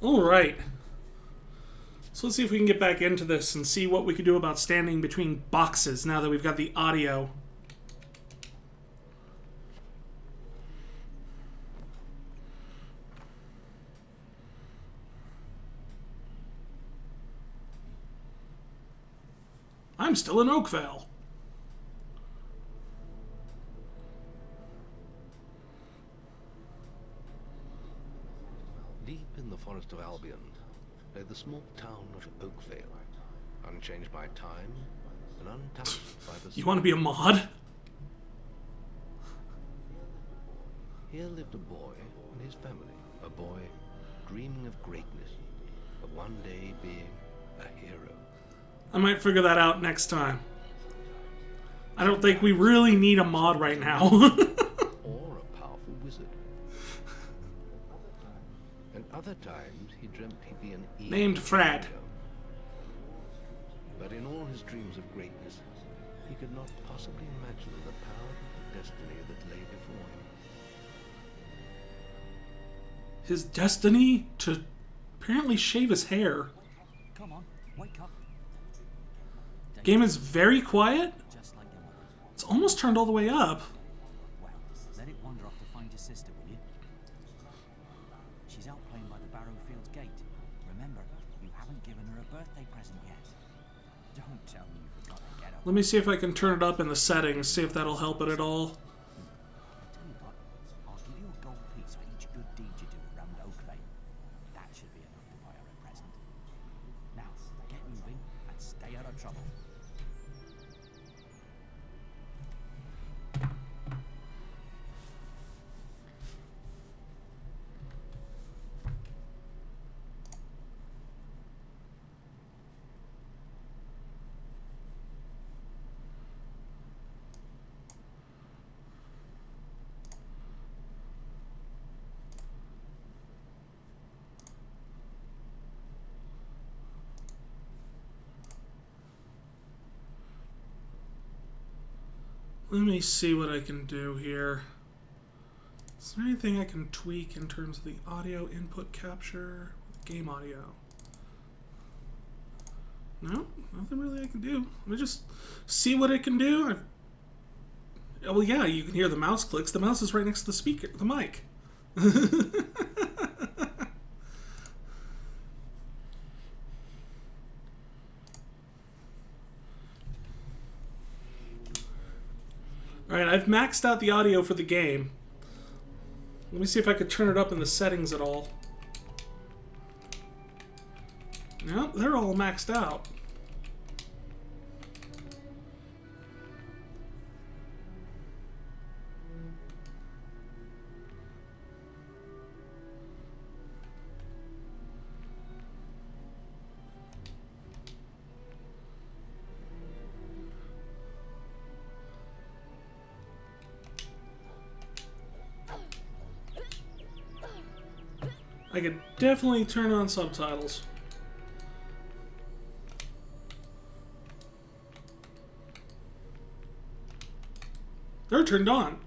Alright. So let's see if we can get back into this and see what we can do about standing between boxes now that we've got the audio. I'm still in Oakvale. Deep in the forest of Albion lay the small town of Oakvale, unchanged by time and untouched by the You want to be a mod? Here lived a boy and his family, a boy dreaming of greatness, of one day being a hero. I might figure that out next time. I don't think we really need a mod right now. Or a powerful wizard. And other times he dreamt he'd be an evil Named Frad. hero. But in all his dreams of greatness, he could not possibly imagine the power of the destiny that lay before him. His destiny to apparently shave his hair. Come on, wake up. Game is very quiet. Just like your mother. It's almost turned all the way up. Well, let it wander off to find your sister, will you? She's out playing by the Barrowfields gate. Remember, you haven't given her a birthday present yet. Don't tell me you forgot to get up. Let me see if I can turn it up in the settings, see if that'll help it at all. I tell you what, I'll give you a gold piece for each good deed you do around Oakvale. That should be enough to buy her a present. Now, get moving and stay out of trouble. Let me see what I can do here. Is there anything I can tweak in terms of the audio input capture, game audio? No, nothing really I can do. Let me just see what it can do. Well, yeah, you can hear the mouse clicks. The mouse is right next to the speaker, the mic. Alright, I've maxed out the audio for the game. Let me see if I could turn it up in the settings at all. Nope, they're all maxed out. I could definitely turn on subtitles. They're turned on.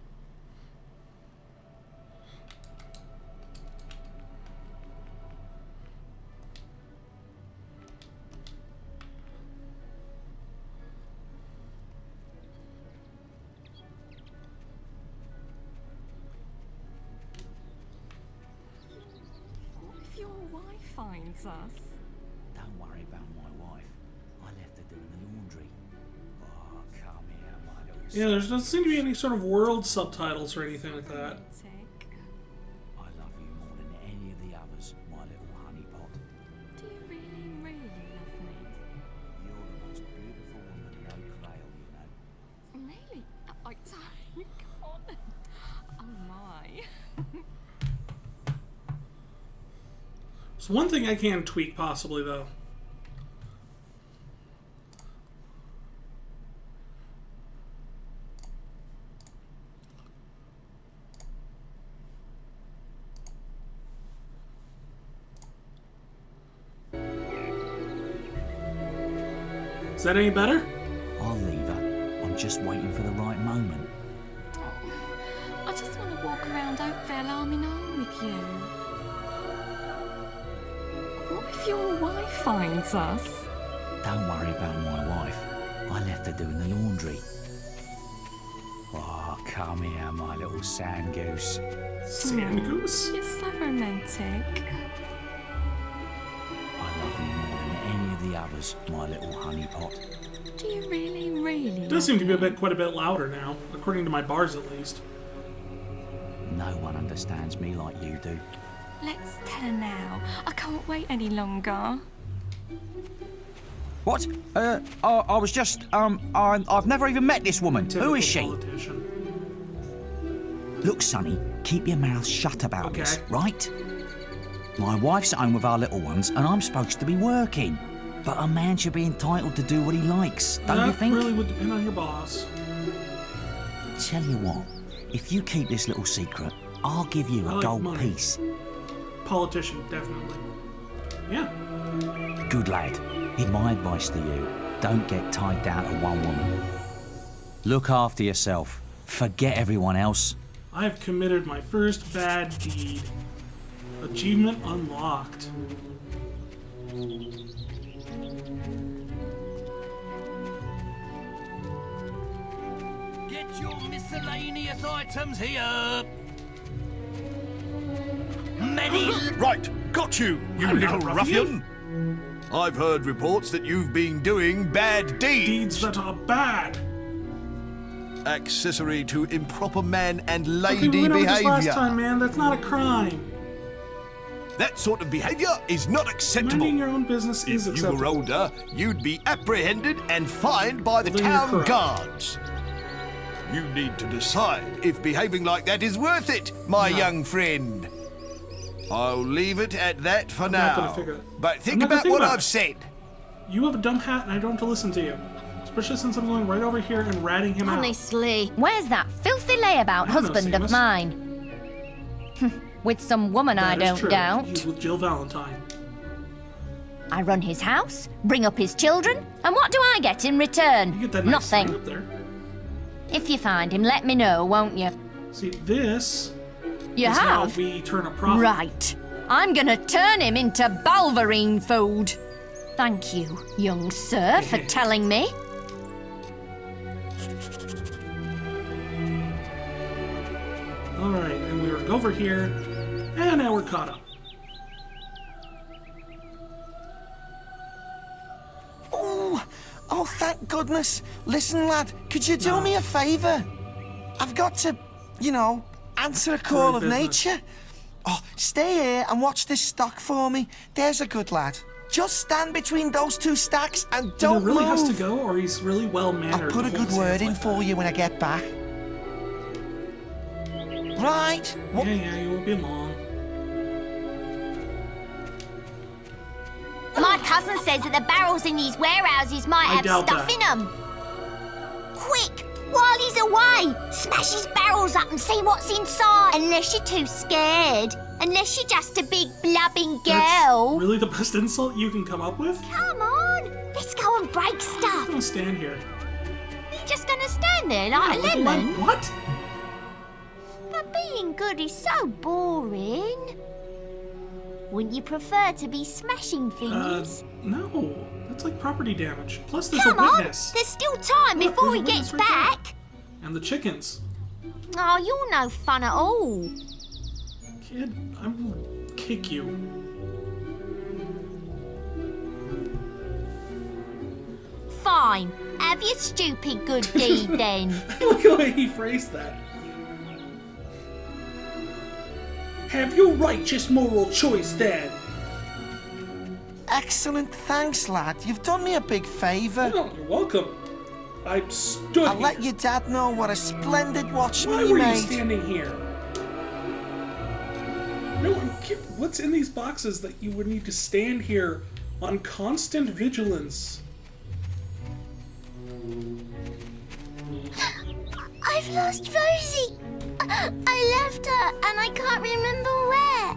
If your wife finds us. Don't worry about my wife. I left her doing the laundry. Oh, come here, my little Yeah, there doesn't seem to be any sort of world subtitles or anything like that. Romantic. I love you more than any of the others, my little honeypot. Do you really, really love me? You're the most beautiful woman in Oakvale, you know. Really? I can't. Oh my. There's one thing I can tweak possibly though. Is that any better? I'll leave her. I'm just waiting for the right moment. I just want to walk around Oakvale arm in arm with you. if your wife finds us? Don't worry about my wife. I left her doing the laundry. Oh, come here, my little sand goose. Sand goose? You're so romantic. I love you more than any of the others, my little honeypot. Do you really, really? It does seem to be quite a bit louder now, according to my bars at least. No one understands me like you do. Let's tell her now. I can't wait any longer. What? I was just, I've never even met this woman. Who is she? Politician. Look, Sonny, keep your mouth shut about Okay. this, right? My wife's at home with our little ones, and I'm supposed to be working. But a man should be entitled to do what he likes, don't you think? That really would depend on your boss. Tell you what, if you keep this little secret, I'll give you I a like gold money. piece. Politician, definitely. Yeah. Good lad. Here's my advice to you. Don't get tied down to one woman. Look after yourself. Forget everyone else. I have committed my first bad deed. Achievement unlocked. Get your miscellaneous items here. Many. Right, got you, you I'm little not a ruffian. ruffian. I've heard reports that you've been doing bad Deeds deeds. that are bad. Accessory to improper man and Okay, lady we went over this last behaviour. time, man. That's not a crime. That sort of behaviour is not acceptable. Minding your own business is If you were acceptable. older, you'd be apprehended and fined by the Well, then you're town correct. guards. You need to decide if behaving like that is worth it, my No. young friend. I'll leave it at that for I'm not gonna now. figure it. But I'm think not gonna about think what about I've it. said. You have a dumb hat, and I don't have to listen to you. Especially since I'm going right over here and ratting him out. Honestly, where's that filthy layabout I don't know, husband of Seamus. mine? With some woman I That is don't true. doubt. He's with Jill Valentine. I run his house, bring up his children, and what do I get in return? You get that nice sign Nothing. up there. If you find him, let me know, won't you? See, this You is how have? we turn a profit. Right. I'm gonna turn him into Balverine food. Thank you, young sir, for telling me. Alright, and we were over here, and now we're caught up. Oh, thank goodness. Listen, lad, could you do me a favour? I've got to, answer a call of business. nature. Oh, stay here and watch this stock for me. There's a good lad. Just stand between those two stacks and Either don't really move. has to go, or he's really well mannered. I'll put a good word in for you when I get back. Right. Yeah, you won't be long. My cousin says that the barrels in these warehouses might I have doubt stuff that. in them. Quick, while he's away, smash his barrels up and see what's inside. Unless you're too scared. Unless you're just a big blubbing girl. That's really the best insult you can come up with? Come on, let's go and break I'm stuff. gonna stand here. You're just gonna stand there like a Like, lemon. what? But being good is so boring. Wouldn't you prefer to be smashing things? No. That's like property damage. Plus, there's Come a on, witness. there's still time Look, before he there's a gets witness right back. And the chickens. Oh, you're no fun at all. Kid, I will kick you. Fine. Have your stupid good deed then. I like the way he phrased that. Have your righteous moral choice then. Excellent, thanks, lad. You've done me a big favour. Oh, you're welcome. I stood I'll here. let your dad know what a splendid watchman Why you were you made. standing here? No, what's in these boxes that you would need to stand here on constant vigilance? I've lost Rosie. I left her and I can't remember where.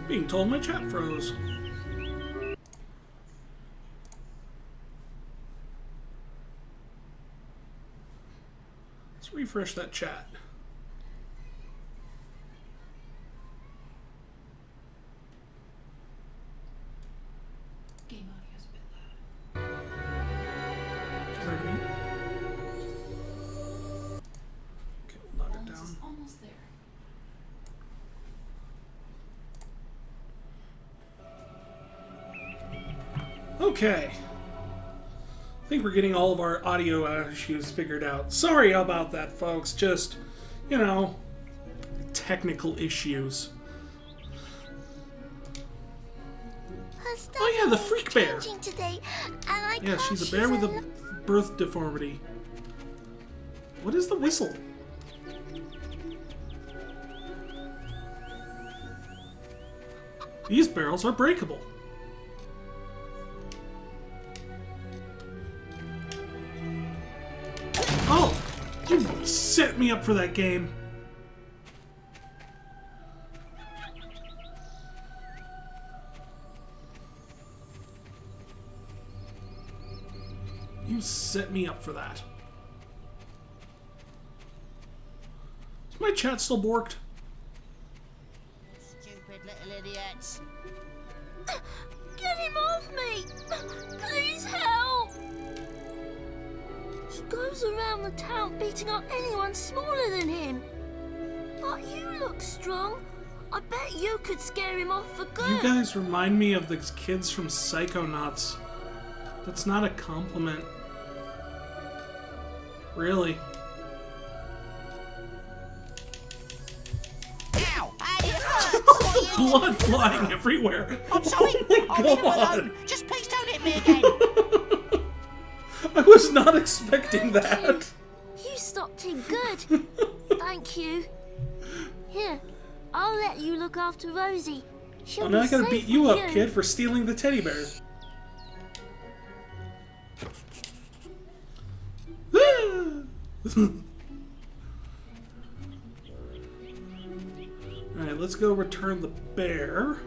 Being told my chat froze. Let's refresh that chat. Game audio's a bit loud. Pardon me? Okay, we'll knock it down. Almost there. Okay. I think we're getting all of our audio issues figured out. Sorry about that, folks. Just, you know, technical issues. Oh yeah, the freak bear. Today, and I Yeah, she's a bear with a birth deformity. What is the whistle? These barrels are breakable. Oh, you set me up for that game. You set me up for that. Is my chat still borked? Stupid little idiots. Get him off me! Please help! He goes around the town beating up anyone smaller than him. But you look strong. I bet you could scare him off for good. You guys remind me of the kids from Psychonauts. That's not a compliment. Really. Ow! Hey, Blood flying everywhere. I'm sorry. Oh my I'll leave him god. alone. Just please don't hit me again. I was not expecting that. You stopped him good. Thank you. Here, I'll let you look after Rosie. She'll Oh, be now I gotta safe beat you with up, kid, for stealing the teddy bear. Alright, let's go return the bear.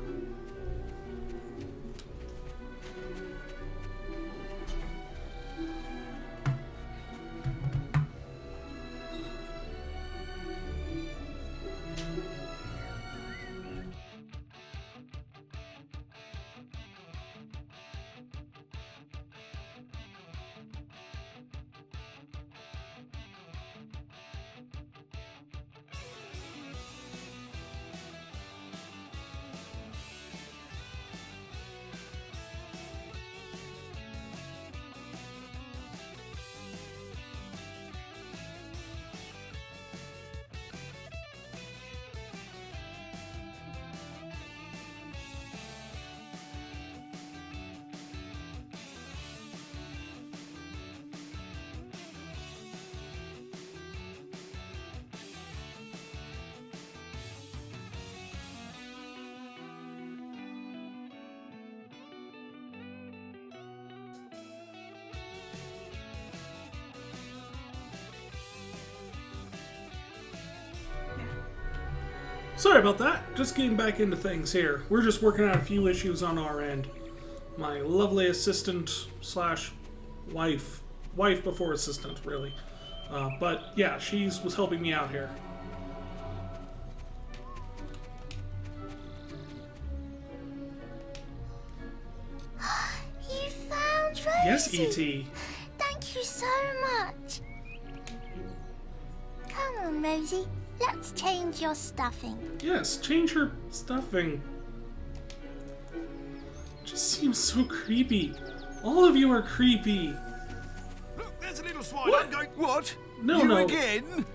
Sorry about that. Just getting back into things here. We're just working out a few issues on our end. My lovely assistant slash wife before assistant, really. But yeah, she was helping me out here. You found Rosie. Yes, E.T. Thank you so much. Come on, Rosie. Let's change your stuffing. Yes, change her stuffing. Just seems so creepy. All of you are creepy. Look, there's a little swine. What? I'm going. What? No, you no. again?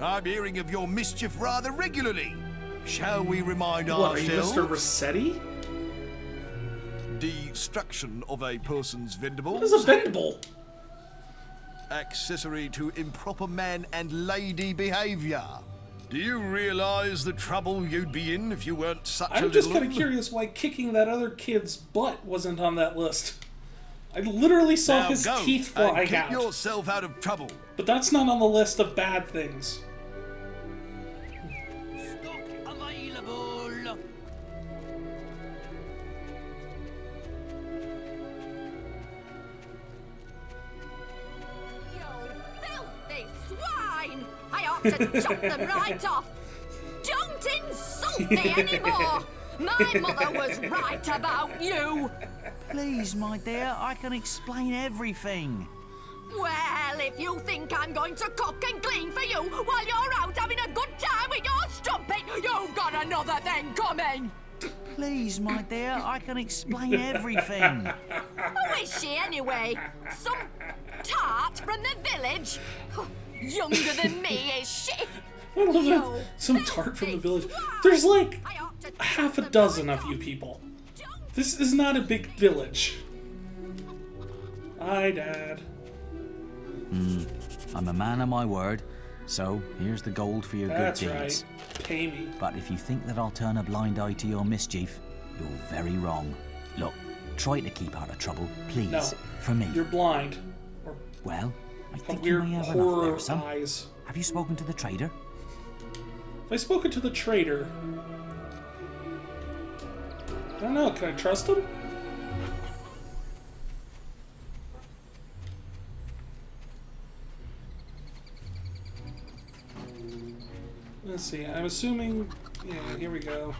I'm hearing of your mischief rather regularly. Shall we remind What, are you ourselves? Mr. Rossetti? Destruction of a person's vendibles. What is a vendible? Accessory to improper man and lady behaviour. Do you realise the trouble you'd be in if you weren't such a I'm just little... kind of curious why kicking that other kid's butt wasn't on that list. I literally saw Now his go teeth and flying keep out. yourself out of trouble. But that's not on the list of bad things. Stock available. You filthy swine! got to chop them right off. Don't insult me anymore. My mother was right about you. Please, my dear, I can explain everything. Well, if you think I'm going to cook and clean for you while you're out having a good time with your strumpet, you've got another thing coming. Please, my dear, I can explain everything. Who is she anyway? Some tart from the village? Younger than me, is she? I love that. Some tart from the village. There's like half a dozen of you people. This is not a big village. Hi, Dad. I'm a man of my word, so here's the gold for your That's good deeds. right. Pay me. But if you think that I'll turn a blind eye to your mischief, you're very wrong. Look, try to keep out of trouble, please. No. For me. You're blind. Or Well, I have think you weird may have enough horror there, son. eyes. Have you spoken to the trader? If I spoken to the trader, I don't know. Can I trust him? Let's see. I'm assuming. Yeah, here we go.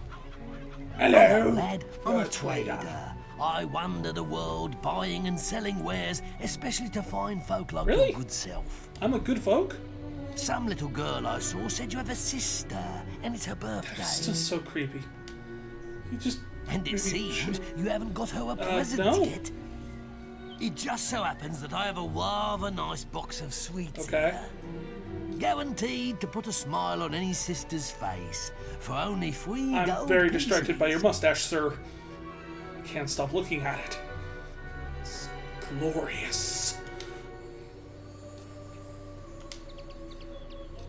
Hello, Lad, I'm you're a trader. I wander the world buying and selling wares, especially to fine folk like Really? your good self. I'm a good folk. Some little girl I saw said you have a sister, and it's her birthday. It's just so creepy. You just. And it maybe seems should- you haven't got her a present no. yet. It just so happens that I have a rather nice box of sweets Okay. here. Guaranteed to put a smile on any sister's face for only 3 I'm gold very pieces. distracted by your mustache, sir. I can't stop looking at it. It's glorious.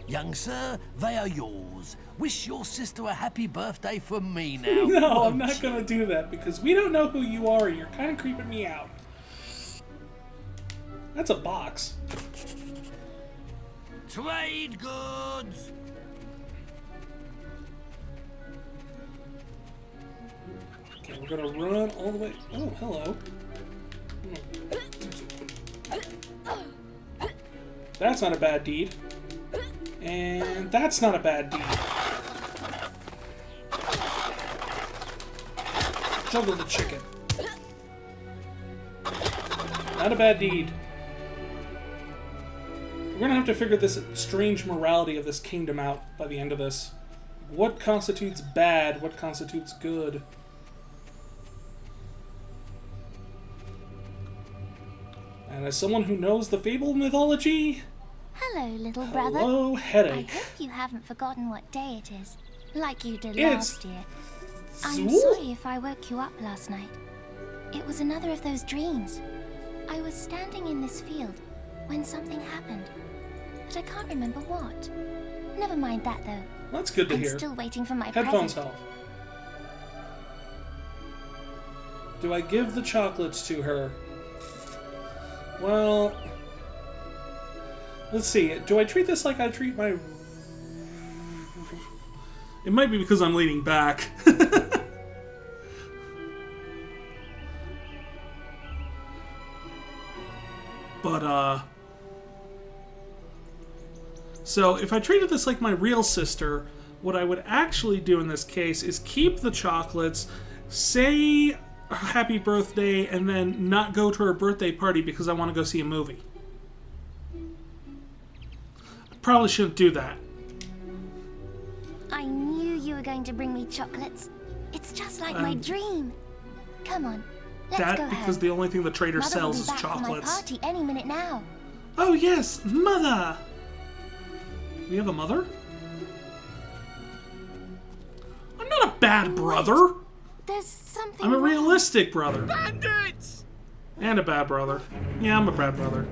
Young sir, they are yours. Wish your sister a happy birthday from me now. No, I'm won't not you? gonna do that because we don't know who you are and you're kind of creeping me out. That's a box. Trade goods. Okay, we're gonna run all the way. Oh, hello. That's not a bad deed. And that's not a bad deed. Juggle the chicken. Not a bad deed. We're gonna have to figure this strange morality of this kingdom out by the end of this. What constitutes bad? What constitutes good? And as someone who knows the Fable mythology, Hello, little brother. hello, I headache. hope you haven't forgotten what day it is, like you did It's last year. I'm Zool? sorry if I woke you up last night. It was another of those dreams. I was standing in this field when something happened, but I can't remember what. Never mind that, though. That's good to I'm hear. still waiting for my Headphones present. help. Do I give the chocolates to her? Well, let's see. Do I treat this like I treat my... It might be because I'm leaning back. But, so, if I treated this like my real sister, what I would actually do in this case is keep the chocolates, say happy birthday, and then not go to her birthday party because I want to go see a movie. I probably shouldn't do that. I knew you were going to bring me chocolates. It's just like my dream. Come on, let's go That because home. the only thing the trader Mother sells will is be back for my chocolates. party any minute now. Oh yes, mother! We have a mother? I'm not a bad brother! There's something I'm a wrong. realistic brother. Bandits! And a bad brother. Yeah, I'm a bad brother.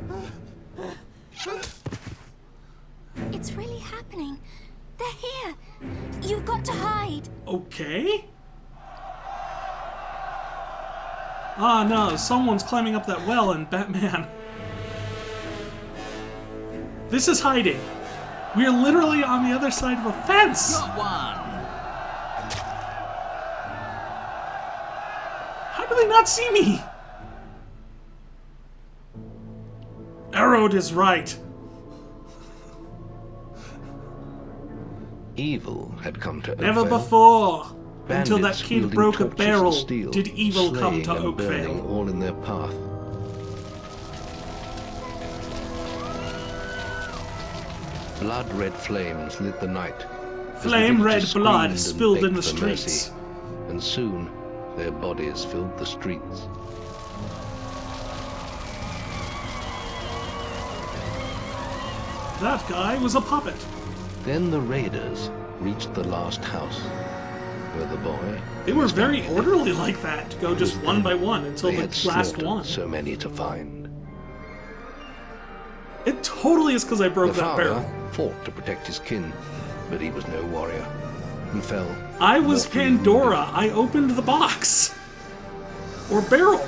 It's really happening. They're here. You've got to hide. Okay. Ah, no, someone's climbing up that well in Batman. This is hiding. We are literally on the other side of a fence. Got one. How do they not see me? Arrowed is right. Evil had come to Never Oakvale. before, until that Bandits kid wielding broke a torches and barrel, steel, did evil come slaying to and burning Oakvale. all in their path. Blood-red flames lit the night. as the Flame red villagers blood screamed and spilled in begged the for streets. mercy, and soon their bodies filled the streets. That guy was a puppet. Then the raiders reached the last house, where the boy... They were very orderly like that, to go just one by one until they the had last slaughtered one. so many to find. It totally is because I broke The that father barrel. fought to protect his kin, but he was no warrior, and fell. I was mortally Pandora. I opened the box. Or barrel.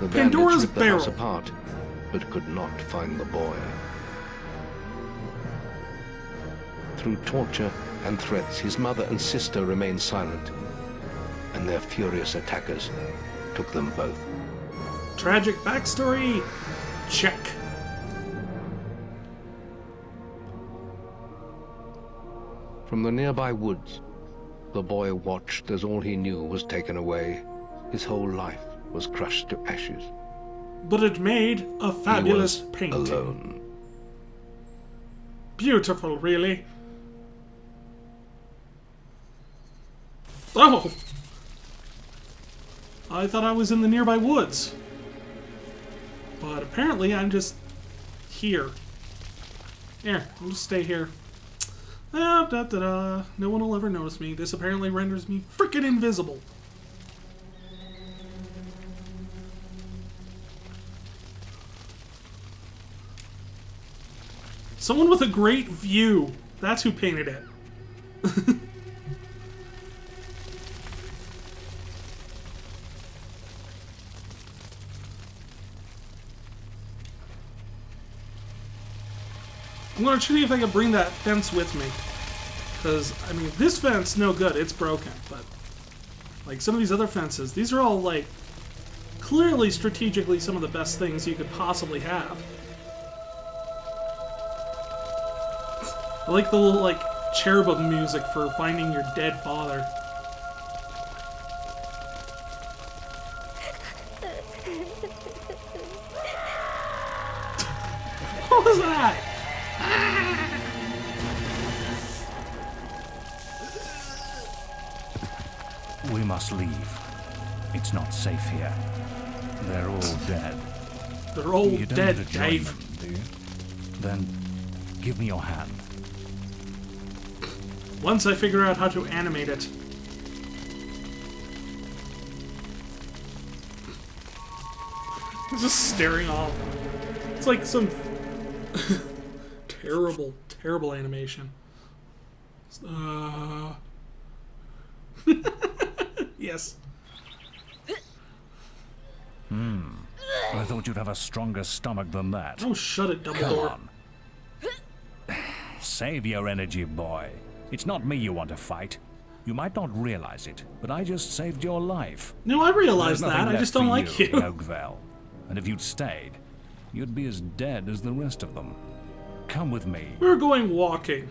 The bandits Pandora's ripped the house barrel. apart, but could not find the boy. Through torture and threats, his mother and sister remained silent, and their furious attackers took them both. Tragic backstory. Check. From the nearby woods, the boy watched as all he knew was taken away. His whole life was crushed to ashes. But it made a fabulous he was painting. alone. Beautiful, really. Oh! I thought I was in the nearby woods. But apparently I'm just here. Here, I'll just stay here. Ah, da, da, da. No one will ever notice me. This apparently renders me freaking invisible. Someone with a great view. That's who painted it. I'm gonna see if I can bring that fence with me. Because, I mean, this fence, no good. It's broken. But, like, some of these other fences, these are all, like, clearly strategically some of the best things you could possibly have. I like the little, like, cherubim music for finding your dead father. What was that? We must leave. It's not safe here. They're all dead. They're all You don't dead, want to join Dave. them, do you? Then give me your hand. Once I figure out how to animate it. It's just staring off. It's like some terrible, terrible animation. Yes. I thought you'd have a stronger stomach than that. Oh, shut it, Come Dumbledore. on. Save your energy, boy. It's not me you want to fight. You might not realize it, but I just saved your life. No, I realize There's that. nothing I just left don't for like you you. in Oakvale. And if you'd stayed, you'd be as dead as the rest of them. Come with me. We're going walking.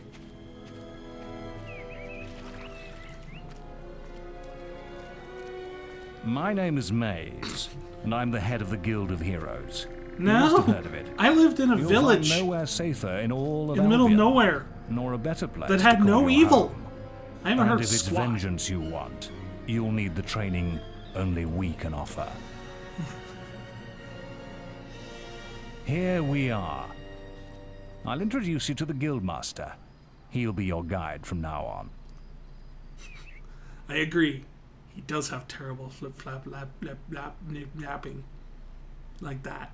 My name is Maze, and I'm the head of the Guild of Heroes. You must have No, heard of it. I lived in a You'll village find nowhere safer in all of in the middle of Albion, nowhere nor a better place that had to call no your evil. home. I haven't And heard if it's squat. vengeance you want, you'll need the training only we can offer. Here we are. I'll introduce you to the Guildmaster. He'll be your guide from now on. I agree. He does have terrible flip flap lap lap lap nip napping. Like that.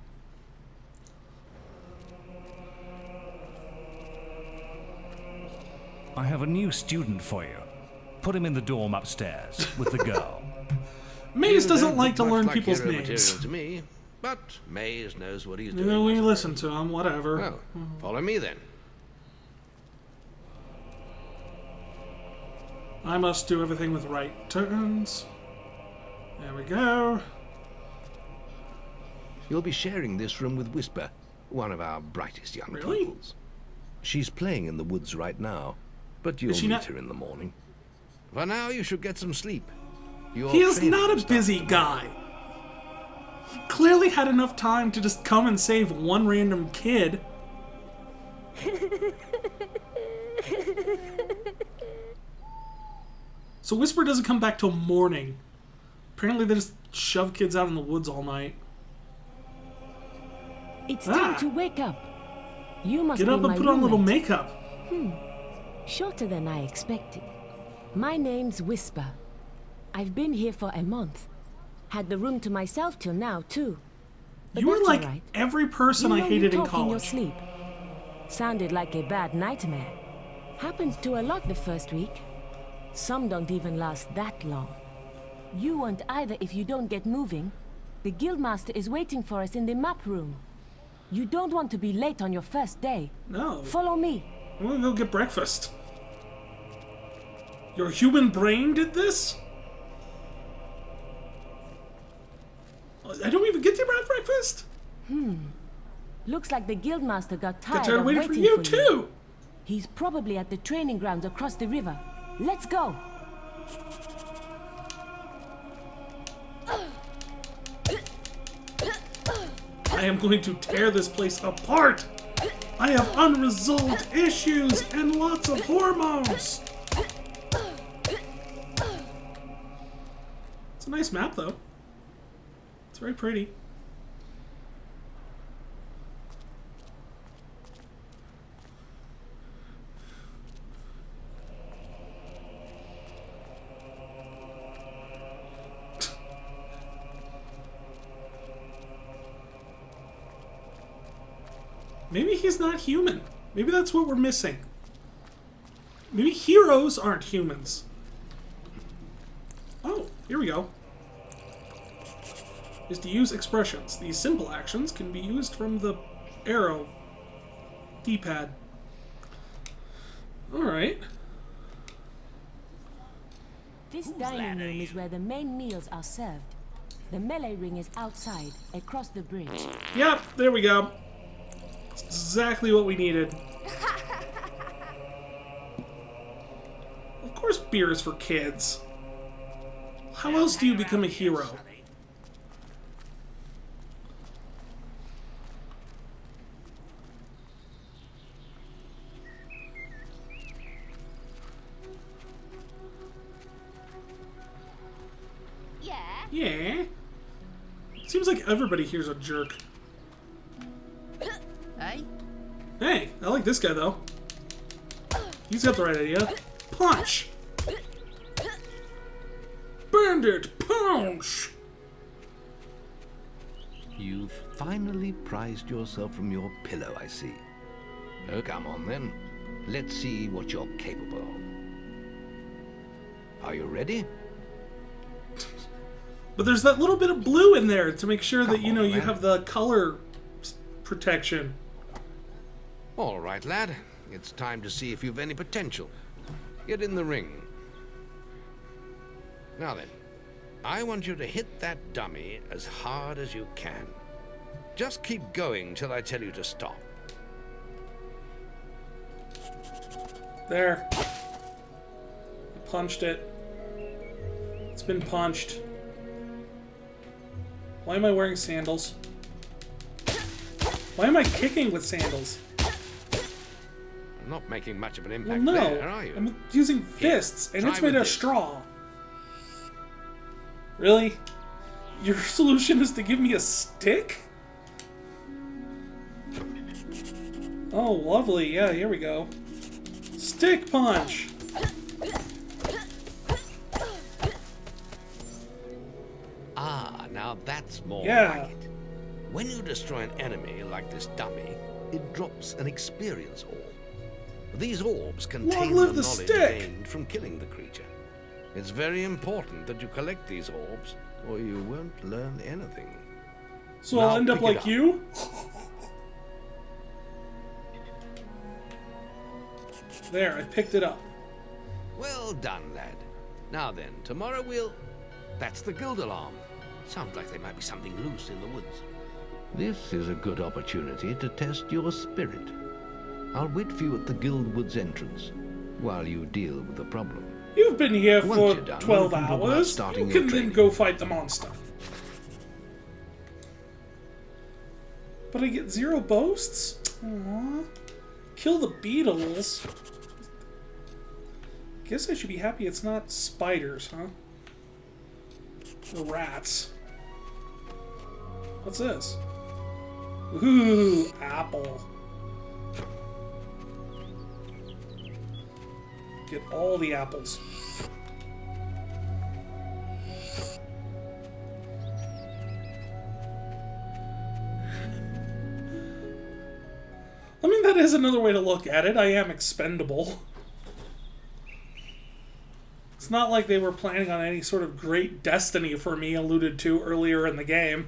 I have a new student for you. Put him in the dorm upstairs with the girl. Maze You doesn't don't like look to much learn like people's hero names. material to me, but Maze knows what he's You doing. know, I we suppose. listen to him, whatever. Well, follow me then. I must do everything with right turns. There we go. You'll be sharing this room with Whisper, one of our brightest young Really? pupils. She's playing in the woods right now, But you'll she meet not- her in the morning. For now, you should get some sleep. Your He is training not a starts busy guy. He clearly had enough time to just come and save one random kid. So Whisper doesn't come back till morning. Apparently they just shove kids out in the woods all night. It's time to wake up. You must Get be up and my put on a little roommate. makeup. Shorter than I expected. My name's Whisper. I've been here for a month. Had the room to myself till now, too. But You were that's like all right. every person I You hated in talk in your college. sleep. Sounded like a bad nightmare. Happens to a lot the first week. Some don't even last that long. You won't either if you don't get moving. The Guildmaster is waiting for us in the map room. You don't want to be late on your first day. No. Follow me. I'm gonna go get breakfast. Your human brain did this? I don't even get to have breakfast? Looks like the Guildmaster got tired Got tired of waiting waiting for you, too. He's probably at the training grounds across the river. Let's go. I am going to tear this place apart. I have unresolved issues and lots of hormones. It's a nice map, though. It's very pretty. Maybe he's not human. Maybe that's what we're missing. Maybe heroes aren't humans. Oh, here we go. Is to use expressions. These simple actions can be used from the arrow D-pad. Alright. This dining room is where the main meals are served. The melee ring is outside, across the bridge. Yep, there we go. It's exactly what we needed. Of course beer is for kids. How else do you become a hero? Yeah. Seems like everybody here's a jerk. Hey? Hey, I like this guy though. He's got the right idea. Punch! Bandit, punch! You've finally prized yourself from your pillow, I see. Oh, come on then. Let's see what you're capable of. Are you ready? But there's that little bit of blue in there to make sure that, you know, you man. have the color protection. All right, lad. It's time to see if you've any potential. Get in the ring. Now then, I want you to hit that dummy as hard as you can. Just keep going till I tell you to stop. There. I punched it. It's been punched. Why am I wearing sandals? Why am I kicking with sandals? Not making much of an Well, impact no. there, are you? I'm using fists, and try it's made with of this. straw. Really? Your solution is to give me a stick? Oh, lovely. Yeah, here we go. Stick punch! Ah, now that's more Yeah. like it. When you destroy an enemy like this dummy, it drops an experience orb. These orbs contain live the the knowledge stick! gained from killing the creature. It's very important that you collect these orbs, or you won't learn anything. So I'll Now end up pick it like up. you? There, I picked it up. Well done, lad. Now then, tomorrow we'll... That's the guild alarm. Sounds like there might be something loose in the woods. This is a good opportunity to test your spirit. I'll wait for you at the guild woods entrance. while you deal with the problem. You've been here Once for you're done, 12 we can talk about hours. starting You your can then training. go fight the monster. But I get 0 boasts? Aww. Kill the beetles? Guess I should be happy it's not spiders, huh? Or rats. What's this? Ooh, apple. Get all the apples. I mean, that is another way to look at it. I am expendable. It's not like they were planning on any sort of great destiny for me alluded to earlier in the game.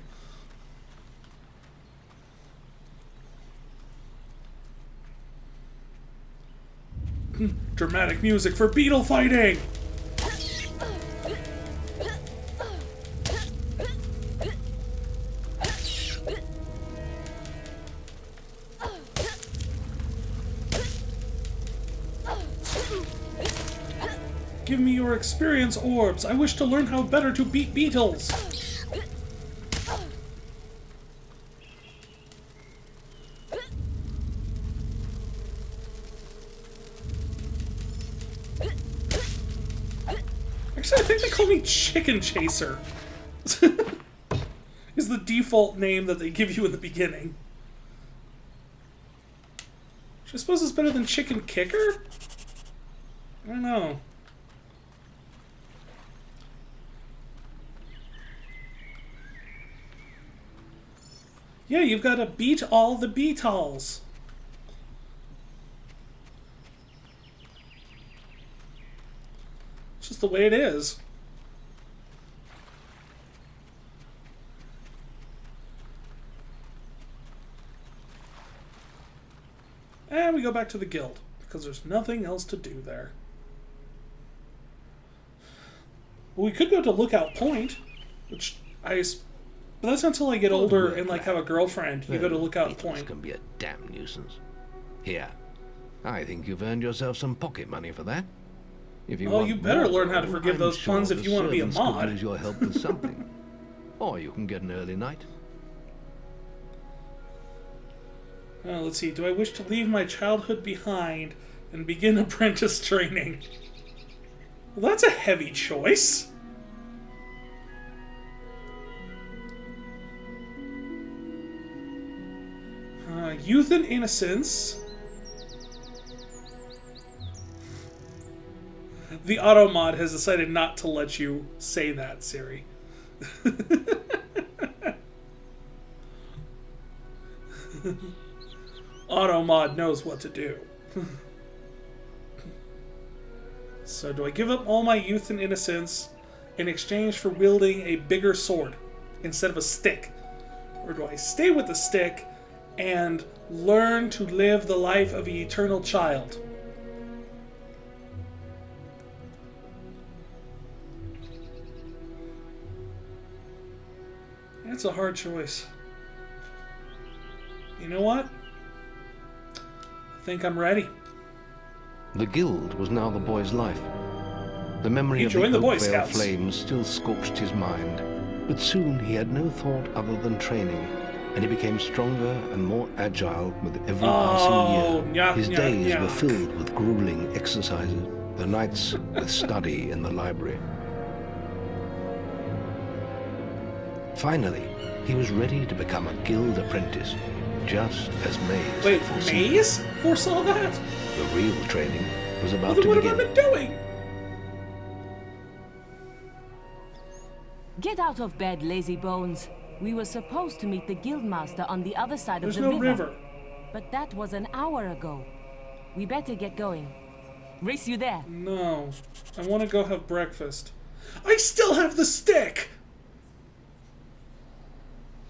Dramatic music for beetle fighting! Give me your experience orbs. I wish to learn how better to beat beetles. Actually, I think they call me Chicken Chaser. Is the default name that they give you in the beginning. Which I suppose is better than Chicken Kicker? I don't know. Yeah, you've got to beat all the beetles. It's just the way it is. And we go back to the guild, because there's nothing else to do there. Well, we could go to Lookout Point, which but that's until I get older and like have a girlfriend. You go to Lookout Point. Can be a damn nuisance. Here, I think you've earned yourself some pocket money for that. If you Well, want you better more, learn how to forgive I'm those sure puns if the you want to be a servants could mod. use your help with something, or you can get an early night. Let's see. Do I wish to leave my childhood behind and begin apprentice training? Well, that's a heavy choice. Youth and innocence. The auto mod has decided not to let you say that, Siri. Auto mod knows what to do. So do I give up all my youth and innocence in exchange for wielding a bigger sword instead of a stick? Or do I stay with the stick and learn to live the life of an eternal child? That's a hard choice. You know what? I think I'm ready. The guild was now the boy's life. The memory He of the joined the Boy Oakvale Scouts. flames still scorched his mind, but soon he had no thought other than training, and he became stronger and more agile with every passing year. His days were filled with grueling exercises, the nights with study in the library. Finally, he was ready to become a guild apprentice, just as Maze Wait, foreseen. Maze foresaw that? The real training was about Well, then to what begin. have I been doing? Get out of bed, lazy bones. We were supposed to meet the guildmaster on the other side There's of the no river. But that was an hour ago. We better get going. Race you there. No. I want to go have breakfast. I still have the stick!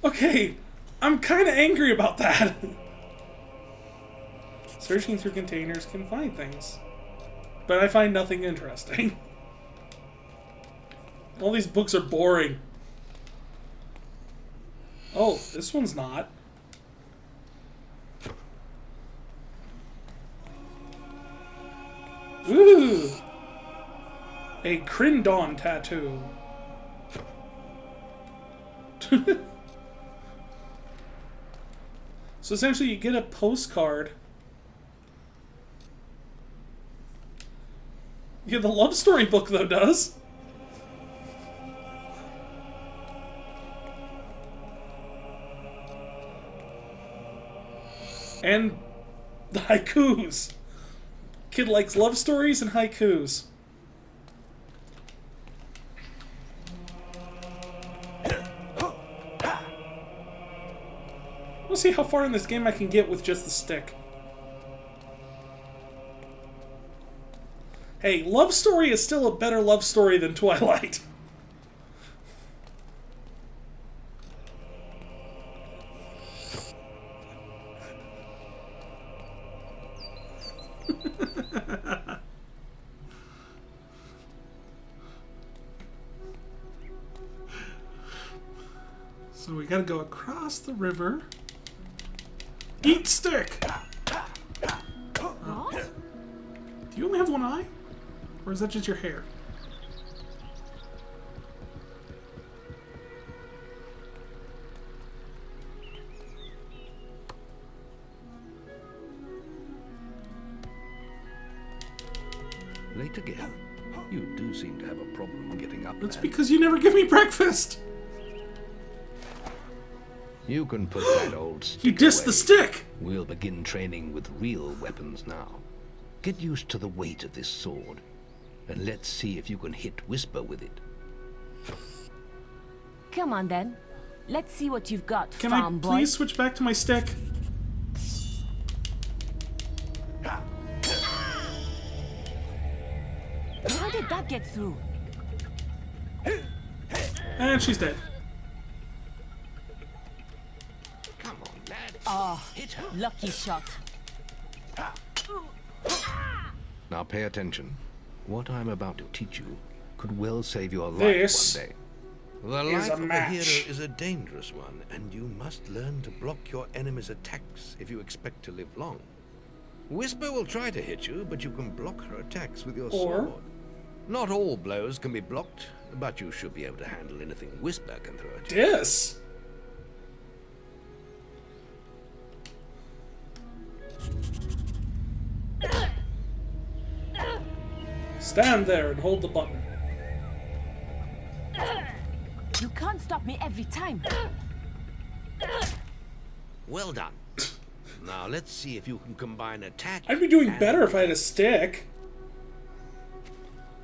Okay, I'm kind of angry about that. Searching through containers can find things. But I find nothing interesting. All these books are boring. Oh, this one's not. Ooh! A Crindon tattoo. So essentially you get a postcard. Yeah, the love story book, though, does. And the haikus. Kid likes love stories and haikus. We'll see how far in this game I can get with just the stick. Hey, love story is still a better love story than Twilight. So we gotta go across the river. Eat stick! Oh. Do you only have one eye? Or is that just your hair? Late again. You do seem to have a problem getting up. That's because you never give me breakfast! You can put that old stick You dissed the stick! We'll begin training with real weapons now. Get used to the weight of this sword. And let's see if you can hit Whisper with it. Come on then. Let's see what you've got, Can farm I boy. please switch back to my stick? How did that get through? And she's dead. Come on, lad. Oh, lucky shot. Now pay attention. What I'm about to teach you could well save your life This one day. The is life a of a match. hero is a dangerous one, and you must learn to block your enemy's attacks if you expect to live long. Whisper will try to hit you, but you can block her attacks with your sword. Not all blows can be blocked, but you should be able to handle anything Whisper can throw at you. Yes! Stand there and hold the button. You can't stop me every time. Well done. Now let's see if you can combine attack. I'd be doing better if I had a stick.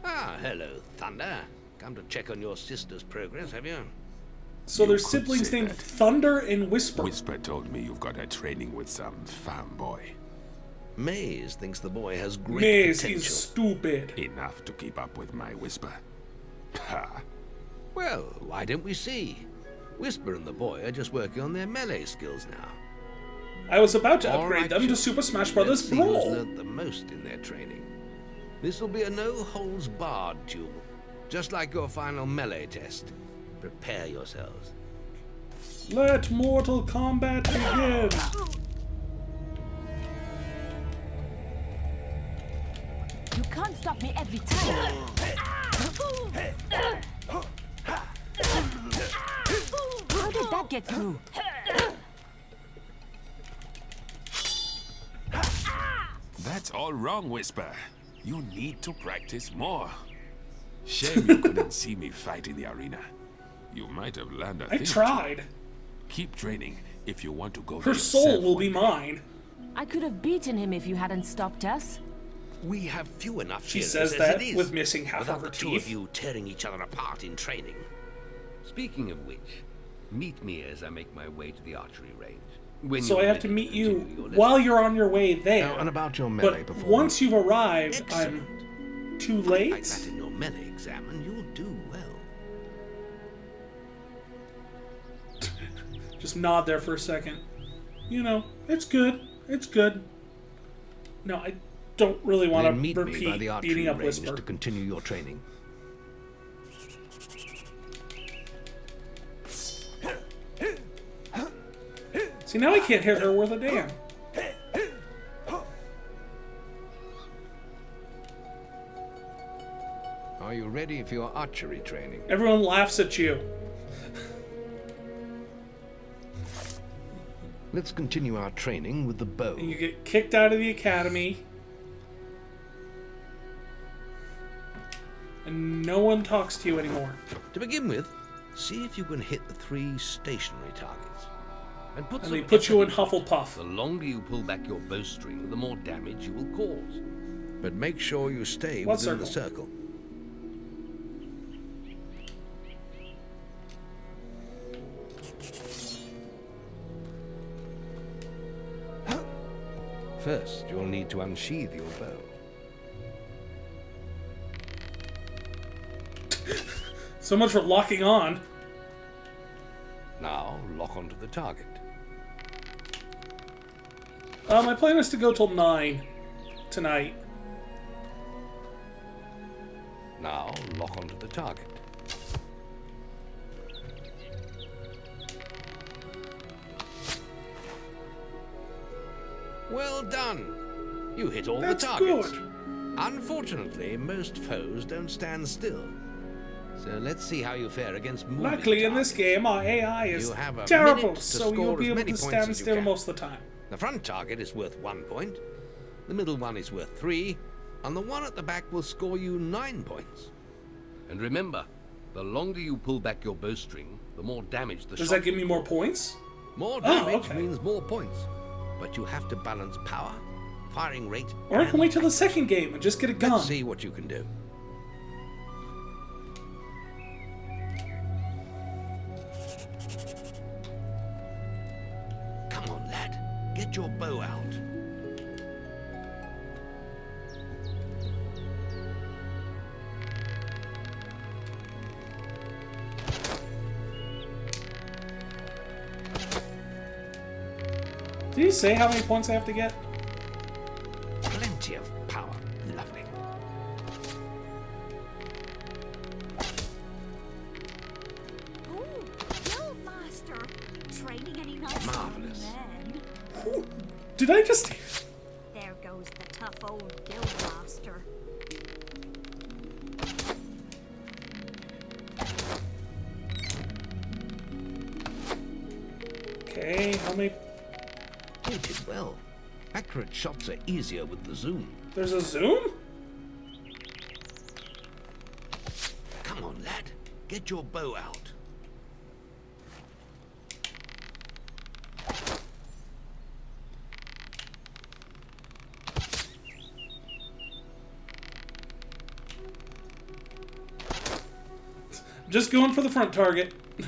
Ah, hello, Thunder. Come to check on your sister's progress, have you? So there's siblings named Thunder and Whisper. Whisper told me you've got her training with some farm boy. Maze thinks the boy has great Maze, potential. he's stupid. Enough to keep up with my Whisper. Ha! Well, why don't we see? Whisper and the boy are just working on their melee skills now. I was about to All upgrade right, them to children. Super Smash Bros. Let's see who's Brawl. learnt the most in their training. This will be a no-holds-barred duel, just like your final melee test. Prepare yourselves. Let Mortal Kombat begin. You can't stop me every time. How did that get through? That's all wrong, Whisper. You need to practice more. Shame you couldn't see me fight in the arena. You might have learned a I thing or two. tried. Keep training if you want to go Her there soul yourself will one be day. mine. I could have beaten him if you hadn't stopped us. We have few enough She heroes says as that it is, with missing half without of her the two teeth. of you tearing each other apart in training. Speaking of which, meet me as I make my way to the archery range. When So I you're have to ready meet you continue your while you're on your way there. Now, and about your melee But performance. once you've arrived, Excellent. I'm too Fight late. like that in your melee exam, and you'll do well. Just nod there for a second. You know, it's good. It's good. No, I don't really want Then to meet me by repeat the archery beating up range Whisper. to continue your training. See, now I can't hit her worth a damn. Are you ready for your archery training? Everyone laughs at you. Let's continue our training with the bow. And you get kicked out of the academy. And no one talks to you anymore. To begin with, see if you can hit the 3 stationary targets. And they put you in Hufflepuff. The longer you pull back your bowstring, the more damage you will cause. But make sure you stay within the circle. First, you'll need to unsheath your bow. So much for locking on. Now, lock onto the target. My plan is to go till 9 tonight. Now, lock onto the target. Well done! You hit all the targets. Good. Unfortunately, most foes don't stand still. So let's see how you fare against moving Luckily, targets. in this game, our AI is You have a terrible, minute to so you'll score be as able many to points stand as you still can. most of the time. The front target is worth 1 point, the middle one is worth 3, and the one at the back will score you 9 points. And remember, the longer you pull back your bowstring, the more damage the Does shot that give me more points? More damage okay. means more points, but you have to balance power, firing rate, Or I can wait till the second game and just get a gun. Let's see what you can do. Come on, lad. Get your bow out. Did he say how many points I have to get? Plenty of power. Lovely. Oh, Guild Master. Training any nice Marvelous. men. Did I just... There goes the tough old Guild Master. Okay, how many... You did well. Accurate shots are easier with the zoom. There's a zoom? Come on, lad. Get your bow out. Just going for the front target. I'm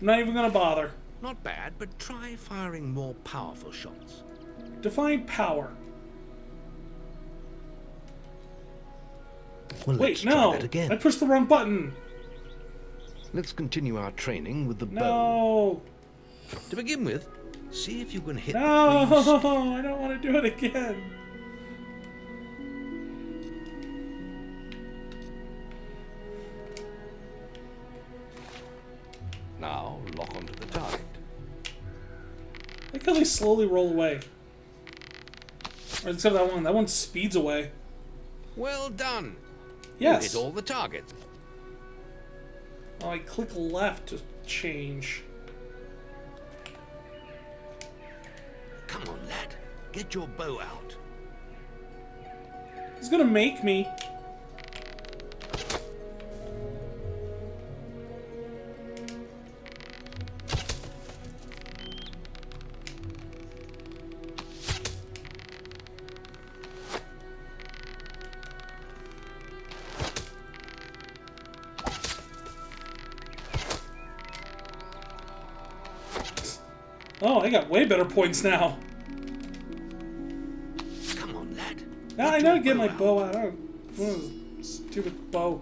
not even gonna bother. Not bad, but try firing more powerful shots. Define power. Well, Wait, let's try no! that again. I pushed the wrong button! Let's continue our training with the bow. No! To begin with, see if you can hit No! the 3 I don't want to do it again. Now, lock onto the target. Look how they slowly roll away. Or except that one. That one speeds away. Well done. Yes. You hit all the targets. Oh, I click left to change. Come on, lad. Get your bow out. He's gonna make me. Oh, I got way better points now. Come on, lad. Now I gotta get my bow out. I don't want a stupid bow.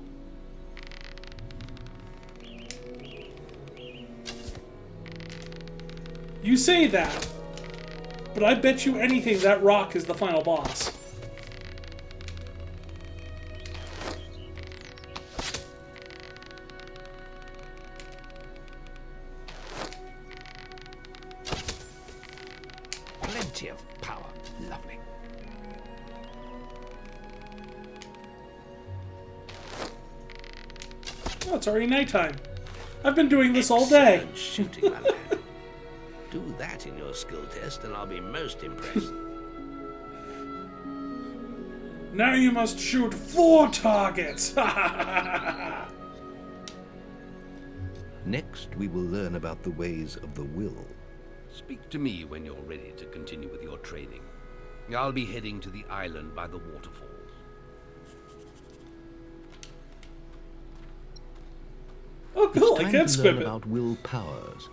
You say that, but I bet you anything that rock is the final boss. Plenty of power. Lovely. Oh, it's already nighttime. I've been doing this all day. Excellent shooting, my lad. Do that in your skill test and I'll be most impressed. Now you must shoot 4 targets! Next, we will learn about the ways of the will. Speak to me when you're ready to continue with your training. I'll be heading to the island by the waterfalls. Oh, cool, It's I time can to squib learn it. about will powers.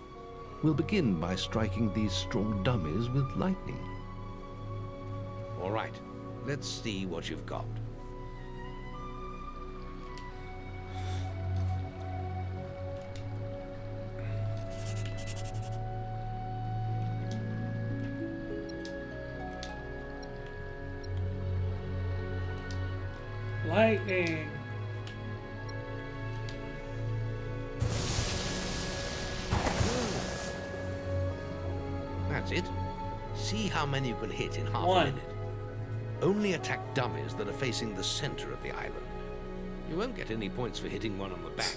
We'll begin by striking these strong dummies with lightning. All right, let's see what you've got. Lightning. That's it. See how many you can hit in half 1. a minute. Only attack dummies that are facing the center of the island. You won't get any points for hitting one on the back.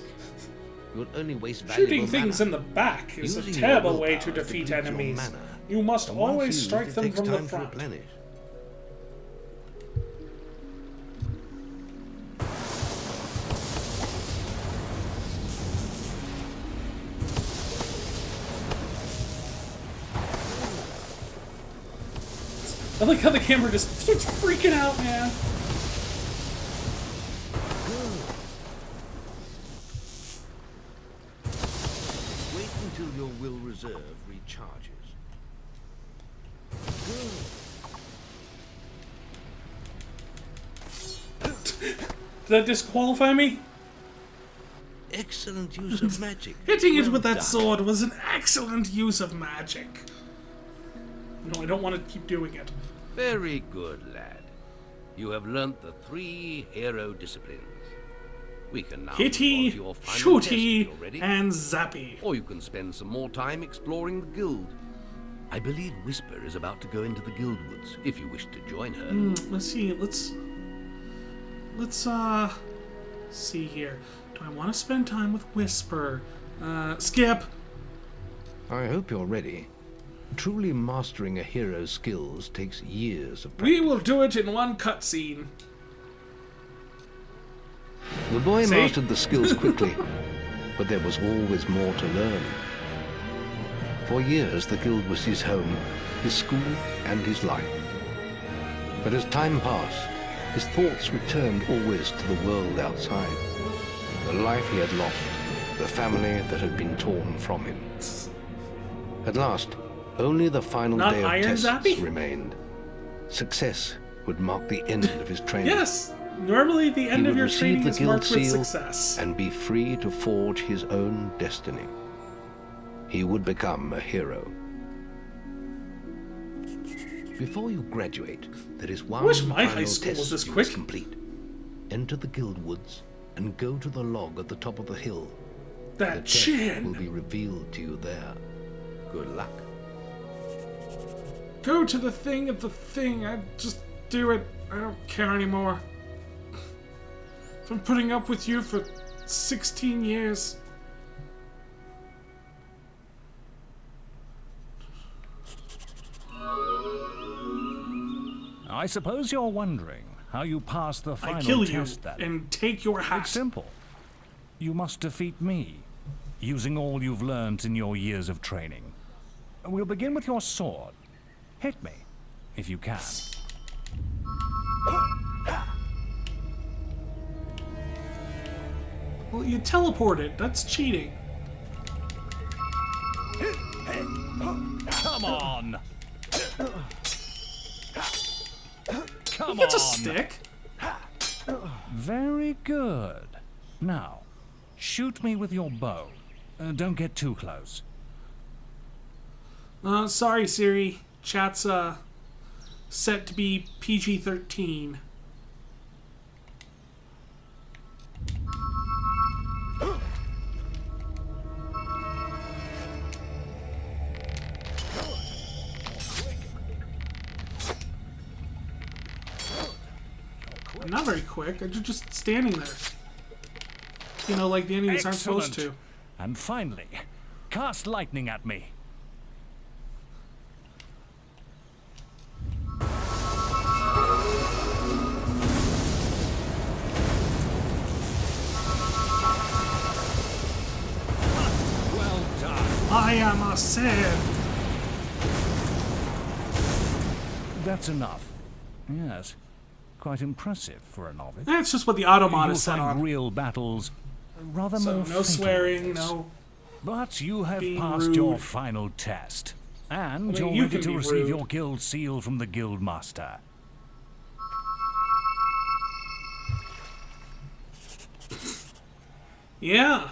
You'll only waste valuable Shooting things mana. in the back is Using a your terrible way willpower to defeat deplete your enemies. mana. You must And once always used, strike it them takes from the time to front. replenish. I like how the camera just starts freaking out, man. Wait until your will reserve recharges. Did that disqualify me? Excellent use of magic. Hitting it Well with that done. sword was an excellent use of magic. No, I don't want to keep doing it. Very good, lad. You have learnt the 3 hero disciplines. We can now move on to Hitty, your final test if shooty, you're ready. and zappy. Or you can spend some more time exploring the guild. I believe Whisper is about to go into the guild woods, if you wish to join her. Let's see. Let's see here. Do I want to spend time with Whisper? Skip. I hope you're ready. Truly mastering a hero's skills takes years of We will do it in one cutscene. The boy See? mastered the skills quickly, but there was always more to learn. For years, the guild was his home, his school, and his life. But as time passed, his thoughts returned always to the world outside. The life he had lost, the family that had been torn from him. At last, only the final Not day of Iron tests Zappy? remained. Success would mark the end of his training. Yes. Normally, the end He of would your receive training the is guild marked with seal success. and be free to forge his own destiny. He would become a hero. Before you graduate, there is one wish my final high school test was this you quick. must complete. Enter the guild woods and go to the log at the top of the hill. That the test chin. will be revealed to you there. Good luck. Go to the thing at the thing. I just do it. I don't care anymore. I've been putting up with you for 16 years. I suppose you're wondering how you pass the final I kill you test then. and take your hat. It's simple. You must defeat me, using all you've learned in your years of training. We'll begin with your sword. Hit me, if you can. Well, you teleported. That's cheating. Come on! Come That's a on! stick. Very good. Now, shoot me with your bow. Don't get too close. Sorry, Siri. Chat's, set to be PG-13. Not very quick. I'm just standing there. You know, like the enemies aren't supposed to. And finally, cast lightning at me. Well done. I am a Sith. That's enough. Yes. Quite impressive for a novice. That's just what the automod is set You'll find on. real battles rather So more no fatal swearing, than this. no. But you have being passed rude. your final test. And I mean, you you're ready can to be receive rude. your guild seal from the guild master. Yeah.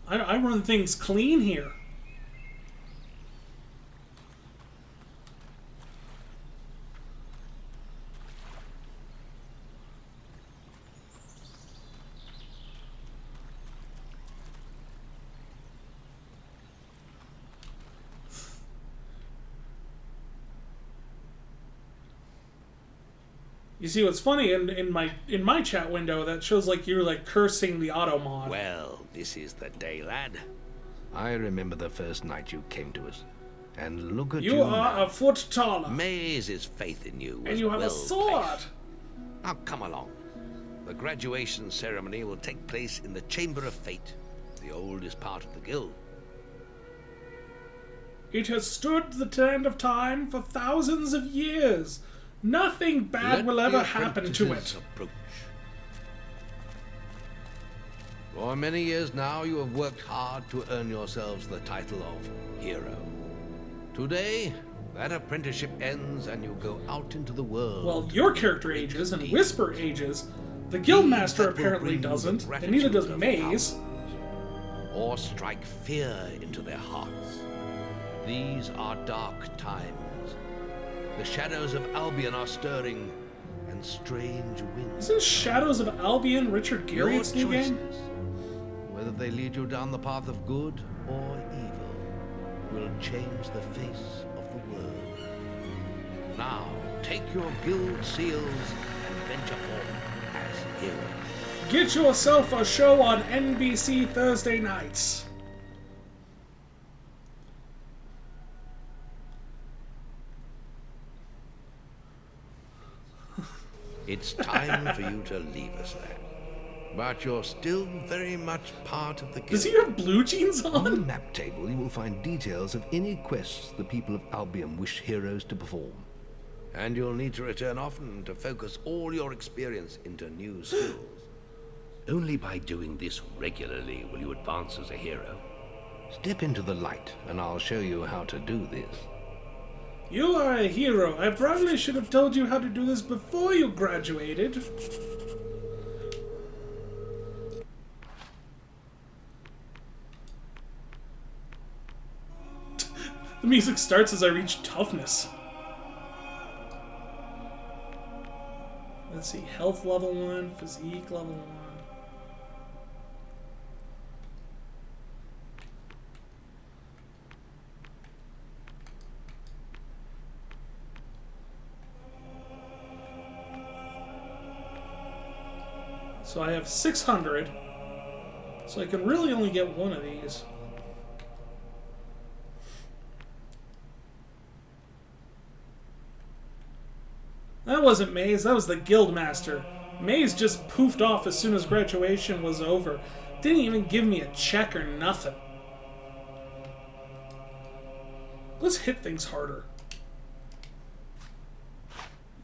I run things clean here. You see, what's funny in my chat window that shows like you're like cursing the auto mod. Well, this is the day, lad. I remember the first night you came to us. And look at You you are now. a foot taller, Maze's faith in you was and you have well a sword. placed. Now come along. The graduation ceremony will take place in the Chamber of Fate, the oldest part of the guild. It has stood the test of time for thousands of years. Nothing bad Let will the ever happen to apprentices it. approach. For many years now, you have worked hard to earn yourselves the title of hero. Today, that apprenticeship ends and you go out into the world. Well, your character ages and Whisper ages. The Guildmaster apparently doesn't, and neither does Maze. Or strike fear into their hearts. These are dark times. The shadows of Albion are stirring, and strange winds. Isn't Shadows of Albion Richard Your Garriott's new game? choices, whether they lead you down the path of good or evil, will change the face of the world. Now, take your guild seals and venture forth as heroes. Get yourself a show on NBC Thursday nights. It's time for you to leave us, lad. But you're still very much part of the guild. Does he have blue jeans On the on? map table, you will find details of any quests the people of Albion wish heroes to perform. And you'll need to return often to focus all your experience into new skills. Only by doing this regularly will you advance as a hero. Step into the light, and I'll show you how to do this. You are a hero. I probably should have told you how to do this before you graduated. The music starts as I reach toughness. Let's see, health level 1, physique level 1. So I have 600, so I can really only get one of these. That wasn't Maze, that was the Guildmaster. Maze just poofed off as soon as graduation was over. Didn't even give me a check or nothing. Let's hit things harder.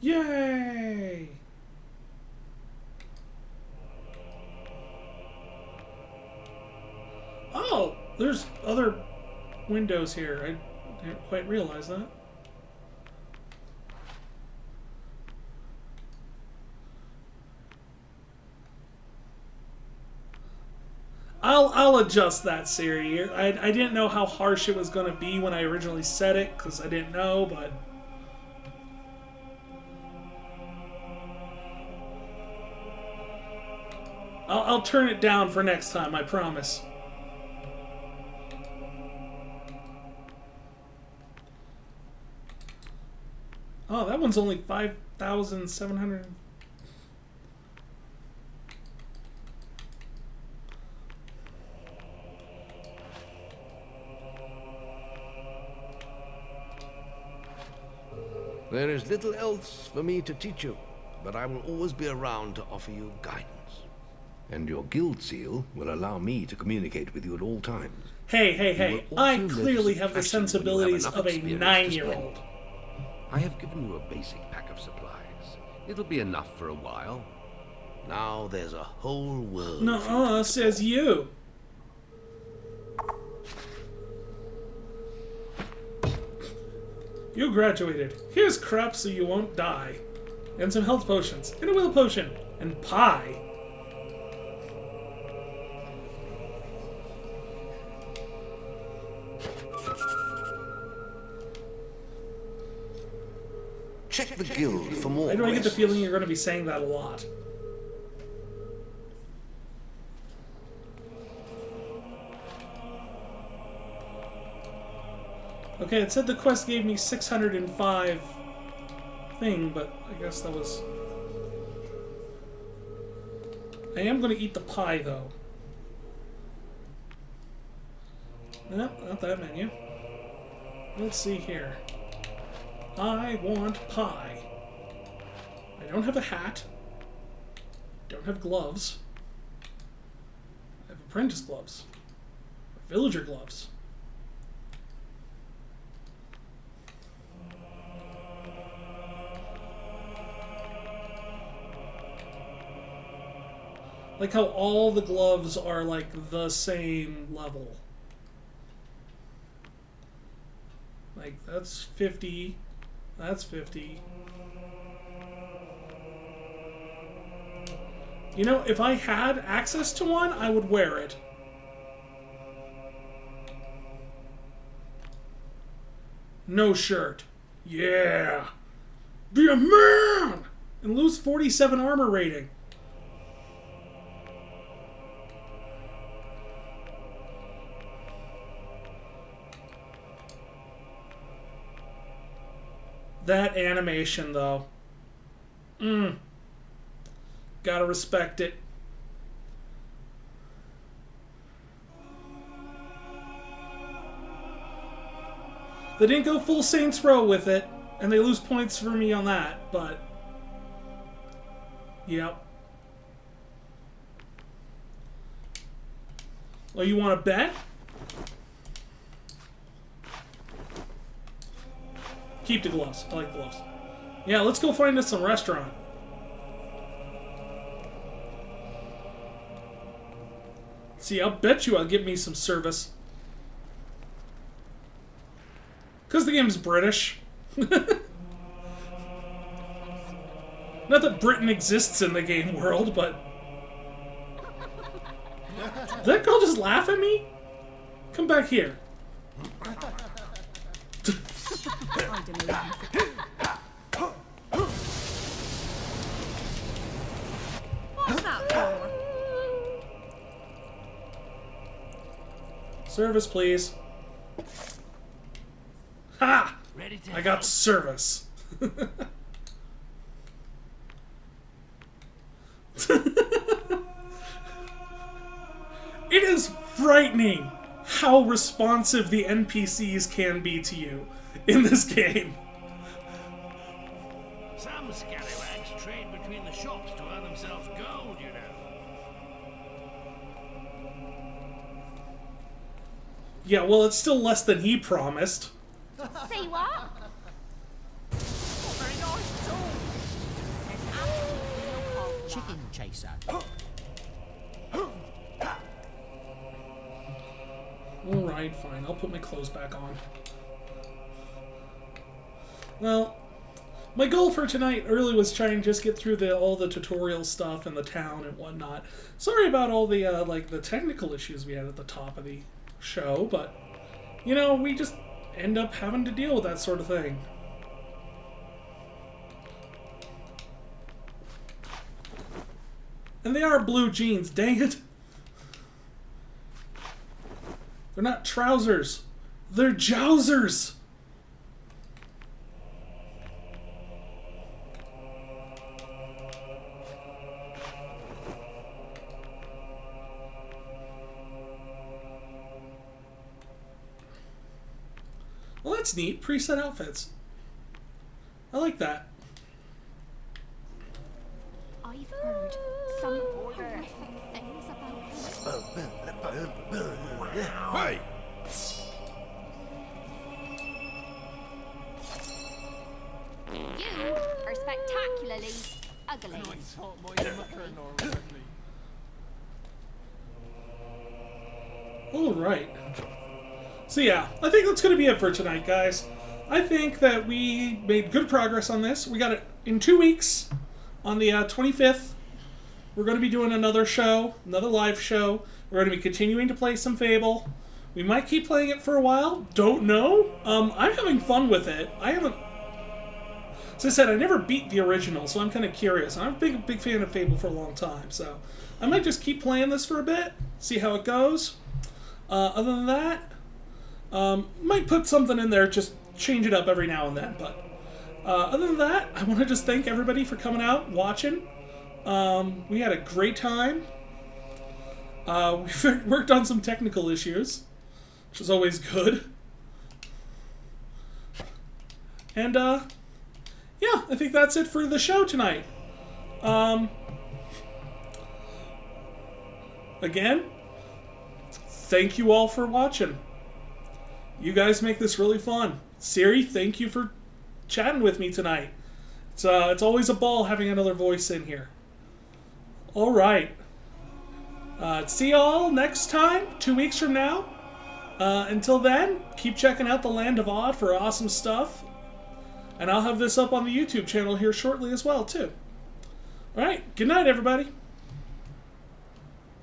Yay! Oh, there's other windows here. I didn't quite realize that. I'll adjust that, Siri. I didn't know how harsh it was going to be when I originally said it, because I didn't know, but... I'll turn it down for next time, I promise. Oh, that one's only 5,700... There is little else for me to teach you, but I will always be around to offer you guidance. And your guild seal will allow me to communicate with you at all times. Hey, I clearly have the sensibilities of a 9-year-old. I have given you a basic pack of supplies. It'll be enough for a while. Now there's a whole world. No, says you. You graduated. Here's crap so you won't die. And some health potions. And a will potion. And pie. Check the guild for more. Why do I get the feeling you're going to be saying that a lot? Okay, it said the quest gave me 605 thing, but I guess that was... I am going to eat the pie, though. No, not that menu. Let's see here. I want pie. I don't have a hat. I don't have gloves. I have apprentice gloves. Or villager gloves. Like how all the gloves are like the same level. Like that's 50. That's 50. You know, if I had access to one, I would wear it. No shirt. Yeah. Be a man! And lose 47 armor rating. That animation, though. Gotta respect it. They didn't go full Saints Row with it, and they lose points for me on that, but... Yep. Oh, you want to bet? Keep the gloves. I like gloves. Yeah, let's go find us some restaurant. See, I'll bet you I'll get me some service. Because the game's British. Not that Britain exists in the game world, but... Did that girl just laugh at me? Come back here. What's that for? Service, please. Ha! I got service. It is frightening how responsive the NPCs can be to you in this game. Some scallywags trade between the shops to earn themselves gold, you know. Yeah, well, it's still less than he promised. See what? Very nice too. Chicken chaser. Alright, fine. I'll put my clothes back on. Well, my goal for tonight early was trying to just get through all the tutorial stuff and the town and whatnot. Sorry about all the like the technical issues we had at the top of the show, but you know, we just end up having to deal with that sort of thing. And they are blue jeans, dang it. They're not trousers. They're jousers. Well, that's neat. Preset outfits. I like that. I've heard some horrific things about him. Hey! You are spectacularly ugly. All right. So yeah, I think that's going to be it for tonight, guys. I think that we made good progress on this. We got it in 2 weeks on the 25th. We're going to be doing another show, another live show. We're going to be continuing to play some Fable. We might keep playing it for a while. Don't know. I'm having fun with it. I haven't... As I said, I never beat the original, so I'm kind of curious. I'm a big fan of Fable for a long time, so I might just keep playing this for a bit, see how it goes. Other than that, might put something in there, just change it up every now and then. But other than that, I want to just thank everybody for coming out and watching. We had a great time. We worked on some technical issues, which is always good. And yeah, I think that's it for the show tonight. Again, thank you all for watching. You guys make this really fun. Siri, thank you for chatting with me tonight. It's always a ball having another voice in here. All right. See y'all next time, 2 weeks from now. Until then, keep checking out the Land of Odd for awesome stuff. And I'll have this up on the YouTube channel here shortly as well, too. All right. Good night, everybody.